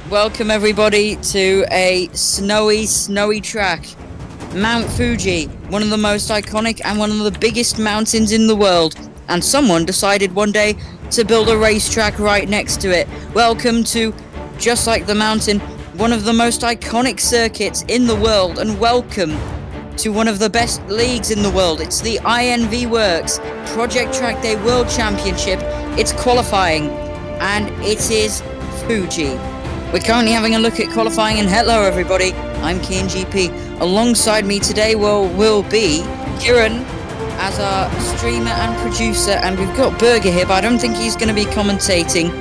Welcome everybody to a snowy track. Mount Fuji, one of the most iconic and one of the biggest mountains in the world. And someone decided one day to build a racetrack right next to it. Welcome to, just like the mountain, one of the most iconic circuits in the world. And welcome to one of the best leagues in the world. It's the INV Works Project Trackday World Championship. It's qualifying and it is Fuji. We're currently having a look at qualifying, and hello everybody, I'm Keen GP. Alongside me today will be Kieran as our streamer and producer, and we've got Burger here, but I don't think he's going to be commentating.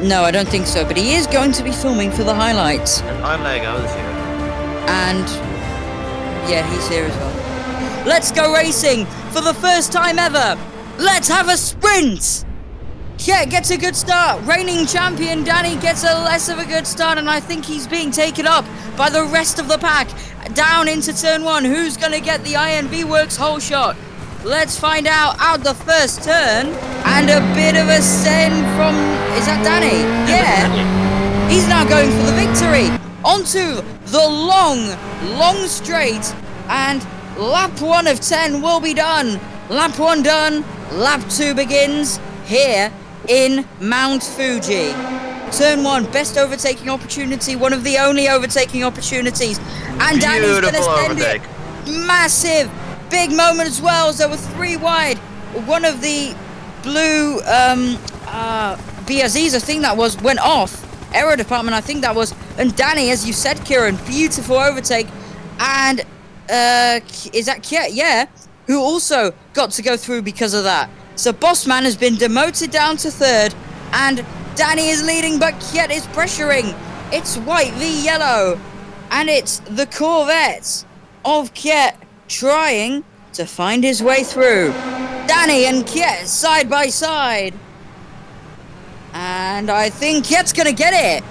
No, I don't think so, but he is going to be filming for the highlights. And I'm Lego's here. And yeah, he's here as well. Let's go racing for the first time ever. Let's have a sprint. Yeah, gets a good start. Reigning champion Danny gets a less of a good start, and I think he's being taken up by the rest of the pack. Down into turn one. Who's going to get the INV Works whole shot? Let's find out the first turn. And a bit of a send from... Is that Danny? Yeah. He's now going for the victory. Onto the long straight. And lap 1 of 10 will be done. Lap 1 done. Lap 2 begins here in Mount Fuji. Turn 1, best overtaking opportunity, one of the only overtaking opportunities. And Danny's going to send it. Massive, big moment as well, as there were 3 wide. One of the blue BRZs, I think that was, went off. Aero department, I think that was. And Danny, as you said, Kieran, beautiful overtake. And is that Kiet? Yeah, who also got to go through because of that. So Bossman has been demoted down to 3rd, and Danny is leading, but Kiet is pressuring. It's white v yellow, and it's the Corvette of Kiet trying to find his way through. Danny and Kiet side by side. And I think Kiet's going to get it.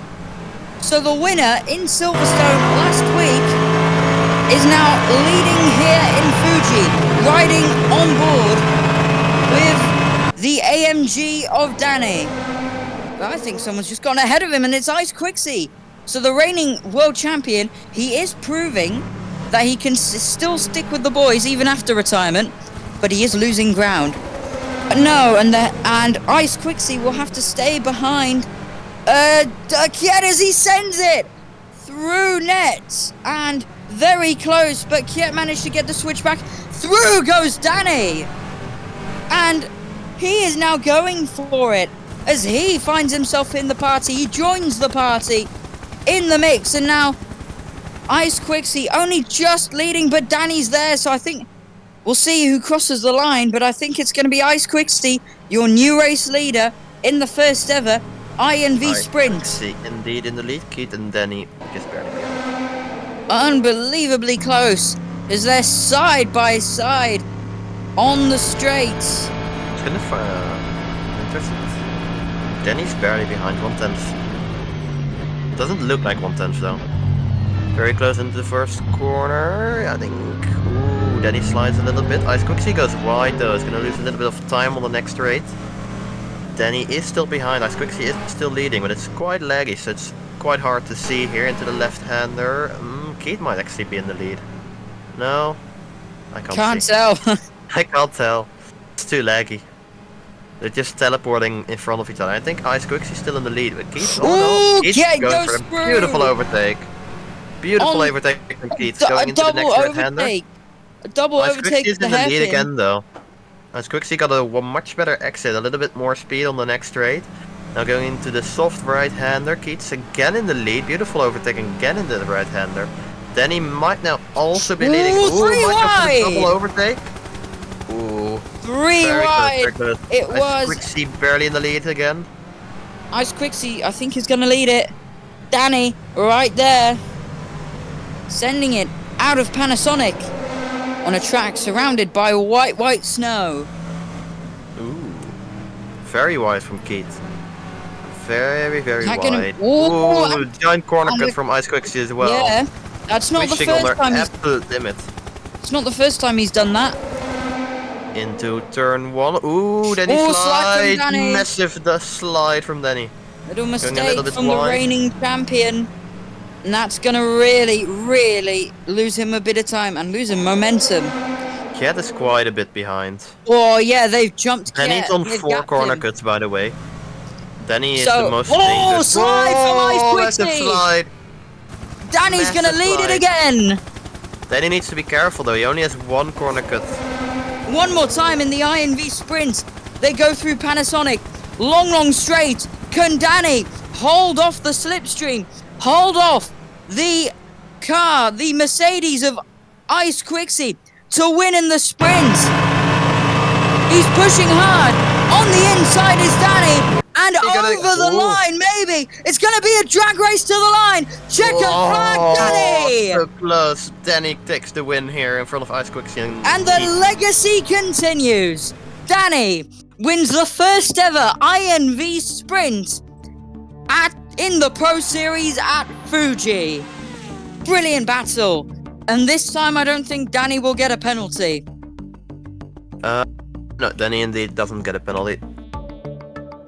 So the winner in Silverstone last week is now leading here in Fuji, riding on board with the AMG of Danny. But I think someone's just gone ahead of him, and it's Ice Quixie. So the reigning world champion, he is proving that he can still stick with the boys even after retirement, but he is losing ground. No, and Ice Quixie will have to stay behind Kiet as he sends it through net, and very close, but Kiet managed to get the switch back. Through goes Danny. And he is now going for it as he finds himself in the party. He joins the party in the mix. And now Ice Quixie only just leading, but Danny's there. So I think we'll see who crosses the line. But I think it's going to be Ice Quixie, your new race leader in the first ever INV Sprint. See, indeed in the lead. Keith and Danny just barely behind. Unbelievably close as they're side by side on the straights. It's kind of interesting. Danny's barely behind 1/10. Doesn't look like 1/10 though. Very close into the first corner, I think. Ooh, Danny slides a little bit. Ice Quixie goes wide though. It's gonna lose a little bit of time on the next straight. Danny is still behind. Ice Quixie is still leading, but it's quite laggy, so it's quite hard to see here into the left-hander. Keith might actually be in the lead. No, I can't see. Tell. I can't tell. It's too laggy. They're just teleporting in front of each other. I think Ice Quixie's still in the lead, but Keith... Oh no! Keith goes for a beautiful overtake. Beautiful overtake from Keith, going into the next right-hander. A double overtake. Ice Quixie's in the lead again though. Ice Quixie got a much better exit, a little bit more speed on the next straight. Now going into the soft right-hander. Keith's again in the lead. Beautiful overtaking again into the right-hander. Danny might now also be leading. Ooh, 3 wide! Double overtake. Ooh. 3 wide. It was. Ice Quixie barely in the lead again. Ice Quixie, I think, is going to lead it. Danny, right there. Sending it out of Panasonic on a track surrounded by white snow. Ooh. Very wide from Keith. Very wide. Ooh, giant corner cut from Ice Quixie as well. Yeah. That's not the first time absolute limit. It's not the first time he's done that. Into turn 1. Ooh, Danny slide. Massive slide from Danny. Little a mistake little bit from the wide. reigning champion. And that's going to really, really lose him a bit of time and lose him momentum. Kiet is quite a bit behind. Oh, yeah, they've jumped And he's on They've 4 gapped corner him. cuts, by the way. Danny is So- the most oh, dangerous. slide from Ice Oh, massive Quixie! slide. Danny's going to Massive lead it slide. again. Danny needs to be careful though, he only has 1 corner cut. One more time in the INV sprint. They go through Panasonic. Long straight. Can Danny hold off the slipstream? Hold off the car, the Mercedes of Ice Quixie to win in the sprint. He's pushing hard. On the inside is Danny. And over the line, maybe. It's going to be a drag race to the line. Checkered flag, Danny. So close. Danny takes the win here in front of Ice Quixie. And the legacy continues. Danny wins the first ever INV sprint in the Pro Series at Fuji. Brilliant battle. And this time I don't think Danny will get a penalty. No, Danny indeed doesn't get a penalty.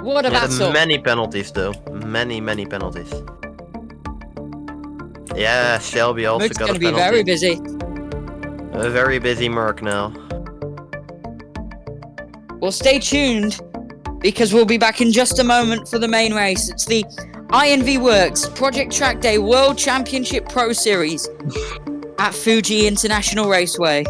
What a He had battle. many penalties though. Many penalties. Yeah, Shelby also Merck's got going a to be penalty. very busy. A very busy Merc now. Well, stay tuned because we'll be back in just a moment for the main race. It's the INV Works Project Trackday World Championship Pro Series at Fuji International Raceway.